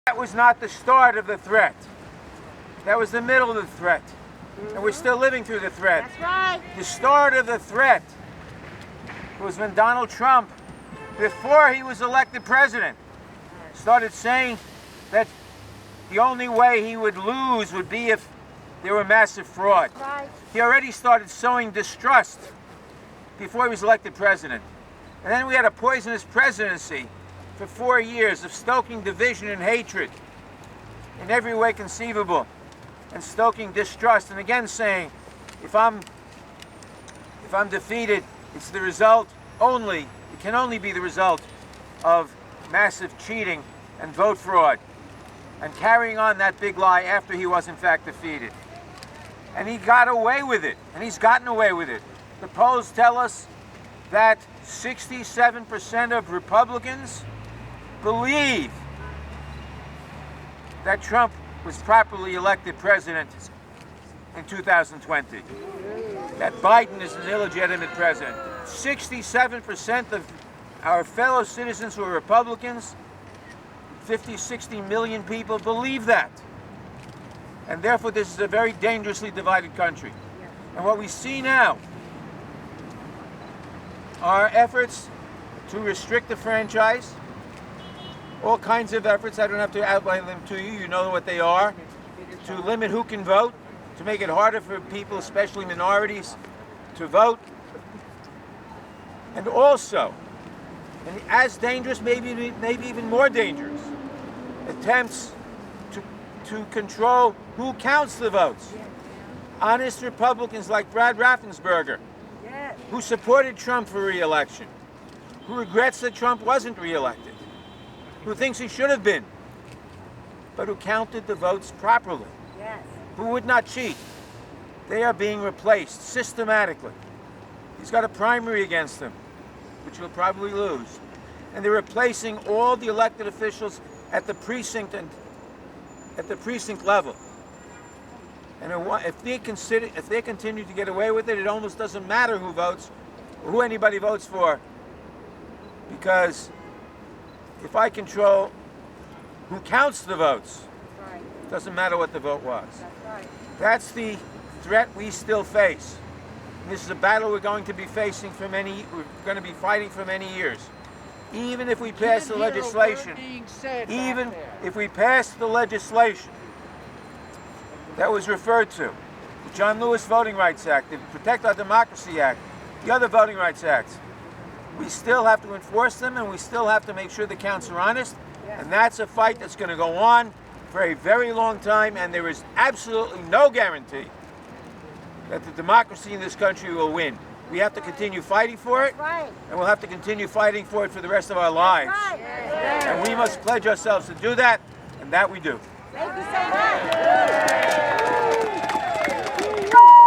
That was not the start of the threat. That was the middle of the threat. And we're still living through the threat. That's right. The start of the threat was when Donald Trump, before he was elected president, started saying that the only way he would lose would be if there were massive fraud. Right. He already started sowing distrust before he was elected president. And then we had a poisonous presidency for 4 years of stoking division and hatred in every way conceivable, and stoking distrust, and again saying, if I'm defeated, it's the result only, it can only be the result of massive cheating and vote fraud, and carrying on that big lie after he was in fact defeated. And he got away with it, and he's gotten away with it. The polls tell us that 67% of Republicans believe that Trump was properly elected president in 2020. That Biden is an illegitimate president. 67% of our fellow citizens who are Republicans, 50, 60 million people, believe that. And therefore this is a very dangerously divided country. And what we see now are efforts to restrict the franchise, all kinds of efforts. I don't have to outline them to you. You know what they are. To limit who can vote, to make it harder for people, especially minorities, to vote. And also, and as dangerous, maybe even more dangerous, attempts to control who counts the votes. Honest Republicans like Brad Raffensperger, who supported Trump for re-election, who regrets that Trump wasn't re-elected, who thinks he should have been, but who counted the votes properly, who would not cheat. They are being replaced systematically. He's got a primary against him, which he'll probably lose. And they're replacing all the elected officials at the precinct level. And if they continue to get away with it, it almost doesn't matter who votes or who anybody votes for, because if I control who counts the votes, it doesn't matter what the vote was. That's the threat we still face. And this is a battle we're going to be facing for we're going to be fighting for many years. Even if we pass the legislation, even if we pass the legislation that was referred to, the John Lewis Voting Rights Act, the Protect Our Democracy Act, the other voting rights acts, we still have to enforce them, and we still have to make sure the counts are honest. And that's a fight that's going to go on for a very long time, and there is absolutely no guarantee that the democracy in this country will win. We have to continue fighting for it, and we'll have to continue fighting for it for the rest of our lives. And we must pledge ourselves to do that, and that we do. Thank you so much.